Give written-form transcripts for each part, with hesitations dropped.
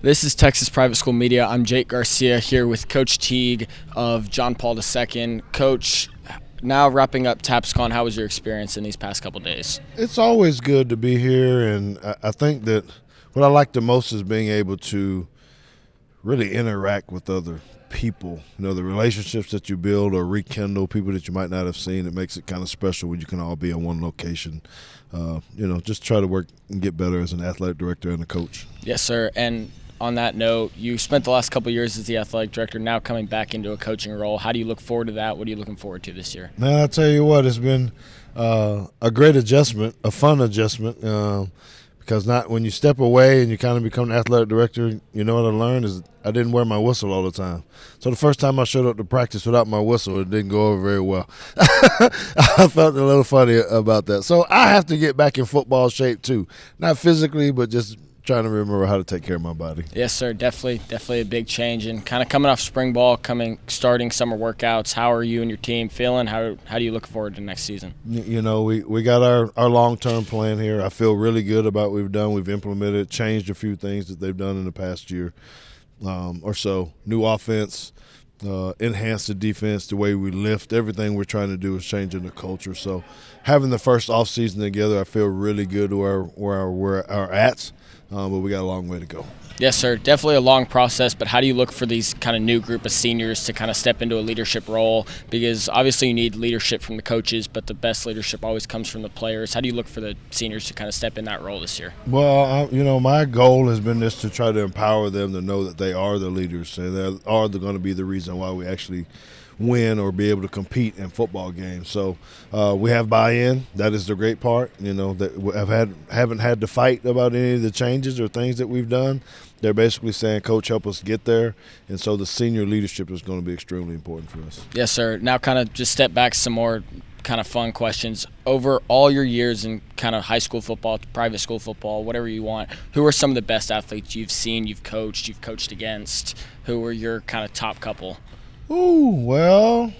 This is Texas Private School Media. I'm Jake Garcia here with Coach Teague of John Paul II. Coach, now wrapping up TAPPSCON, how was your experience in these past couple days? It's always good to be here, and I think that what I like the most is being able to really interact with other people. You know, the relationships that you build or rekindle, people that you might not have seen. It makes it kind of special when you can all be in one location. Just try to work and get better as an athletic director and a coach. Yes, sir. And on that note, you spent the last couple of years as the athletic director, now coming back into a coaching role. How do you look forward to that? What are you looking forward to this year? Man, I tell you what, it's been a great adjustment, a fun adjustment, because when you step away and you kind of become an athletic director, you know what I learned is I didn't wear my whistle all the time. So the first time I showed up to practice without my whistle, it didn't go over very well. I felt a little funny about that. So I have to get back in football shape too. Not physically, but just trying to remember how to take care of my body. Yes, sir. Definitely a big change. And kind of coming off spring ball, starting summer workouts, how are you and your team feeling? How do you look forward to next season? You know, we got our long-term plan here. I feel really good about what we've done. We've implemented, changed a few things that they've done in the past year or so. New offense, enhance the defense, the way we lift. Everything we're trying to do is changing the culture. So having the first offseason together, I feel really good where we're at. But we got a long way to go. Yes, sir. Definitely a long process, but how do you look for these kind of new group of seniors to kind of step into a leadership role? Because obviously you need leadership from the coaches, but the best leadership always comes from the players. How do you look for the seniors to kind of step in that role this year? Well, my goal has been just to try to empower them to know that they are the leaders and they are going to be the reason why we actually win or be able to compete in football games. So we have buy-in. That is the great part. That we haven't had to fight about any of the changes or things that we've done. They're basically saying, Coach, help us get there. And so the senior leadership is going to be extremely important for us. Yes, sir. Now kind of just step back some more kind of fun questions. Over all your years in kind of high school football, private school football, whatever you want, who are some of the best athletes you've seen, you've coached against? Who were your kind of top couple? Ooh, well,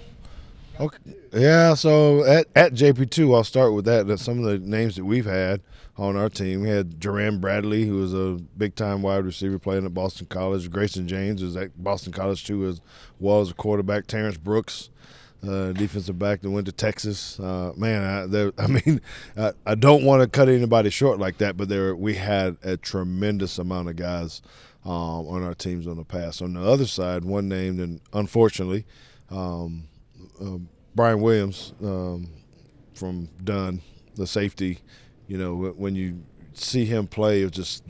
okay. Yeah, so at JP2, I'll start with that. That's some of the names that we've had on our team. We had Jerran Bradley, who was a big-time wide receiver playing at Boston College. Grayson James was at Boston College, too, as well as a quarterback. Terrence Brooks, defensive back that went to Texas. I don't want to cut anybody short like that, but we had a tremendous amount of guys on our teams on the past. On the other side, one named, and unfortunately, Brian Williams from Dunn, the safety. When you see him play, it's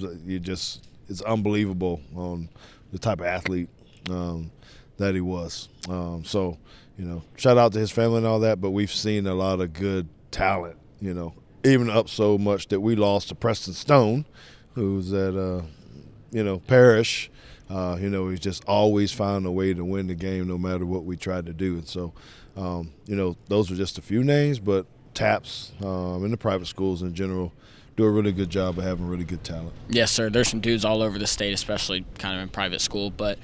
unbelievable on the type of athlete that he was. Shout out to his family and all that, but we've seen a lot of good talent, even up so much that we lost to Preston Stone, who's at Parrish. He's just always found a way to win the game no matter what we tried to do. And so, those are just a few names, but TAPPS and the private schools in general do a really good job of having really good talent. Yes, sir. There's some dudes all over the state, especially kind of in private school. But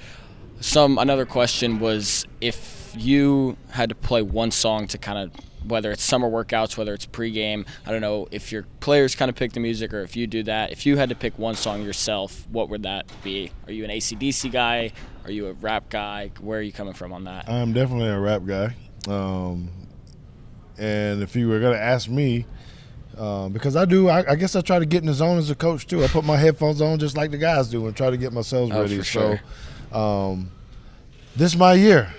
another question was, if you had to play one song to kind of, whether it's summer workouts, whether it's pregame, I don't know if your players kind of pick the music or if you do that. If you had to pick one song yourself, what would that be? Are you an AC/DC guy? Are you a rap guy? Where are you coming from on that? I'm definitely a rap guy. And if you were going to ask me, because I guess I try to get in the zone as a coach too. I put my headphones on just like the guys do and try to get myself ready. For sure. So this is my year.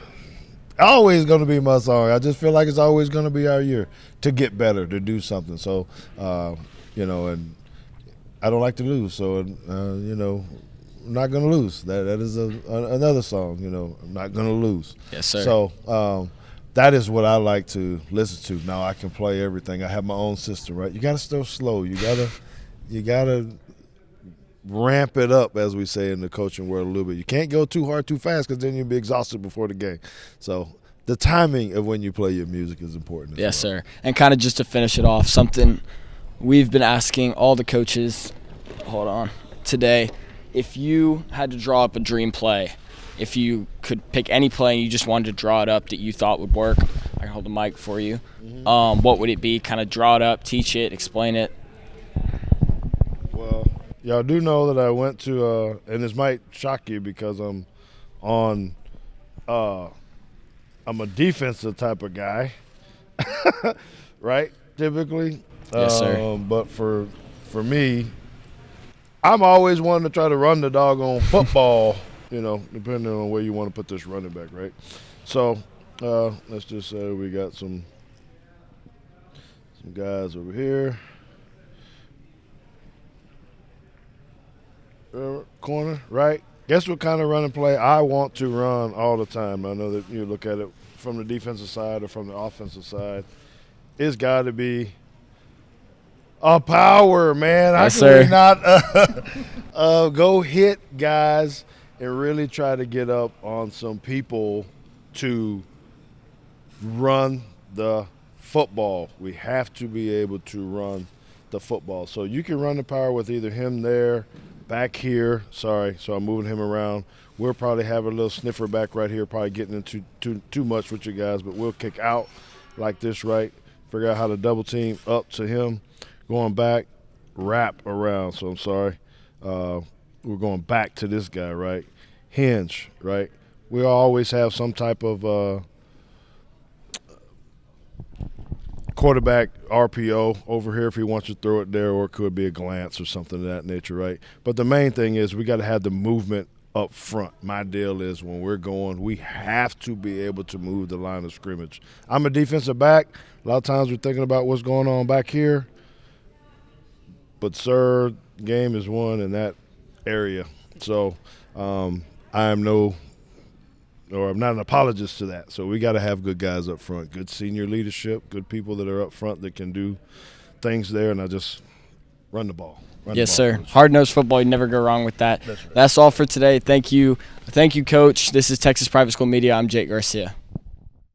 Always going to be my song. I just feel like it's always going to be our year to get better, to do something. So, and I don't like to lose. So, I'm not going to lose. That is another song, I'm not going to lose. Yes, sir. So that is what I like to listen to. Now I can play everything. I have my own system, right? You got to start slow. You got to ramp it up, as we say in the coaching world, a little bit. You can't go too hard too fast because then you'll be exhausted before the game. So the timing of when you play your music is important. Yes, sir. And kind of just to finish it off, something we've been asking all the coaches today, if you had to draw up a dream play, if you could pick any play and you just wanted to draw it up that you thought would work, I can hold the mic for you. What would it be? Kind of draw it up, teach it, explain it. Well, Y'all do know that I went to, and this might shock you because I'm on, I'm a defensive type of guy, right? Typically. Yes, sir. But for me, I'm always wanting to try to run the doggone football, depending on where you want to put this running back, right? So let's just say we got some guys over here. Corner, right? Guess what kind of running play I want to run all the time? I know that you look at it from the defensive side or from the offensive side. It's got to be a power, man. Yes, I can sir. not go hit guys and really try to get up on some people to run the football. We have to be able to run the football. So you can run the power with either him there, back here. Sorry, so I'm moving him around. We'll probably have a little sniffer back right here, probably getting into too much with you guys, but we'll kick out like this, right? Figure out how to double team up to him. Going back, wrap around. So I'm sorry. We're going back to this guy, right? Hinge, right? We always have some type of quarterback RPO over here if he wants to throw it there, or it could be a glance or something of that nature, right? But the main thing is we got to have the movement up front. My deal is when we're going, we have to be able to move the line of scrimmage. I'm a defensive back. A lot of times we're thinking about what's going on back here. But, sir, game is won in that area. So I'm not an apologist to that. So we got to have good guys up front, good senior leadership, good people that are up front that can do things there, and I just run the ball. Yes, sir. Hard-nosed football, you never go wrong with that. That's right. That's all for today. Thank you, Coach. This is Texas Private School Media. I'm Jake Garcia.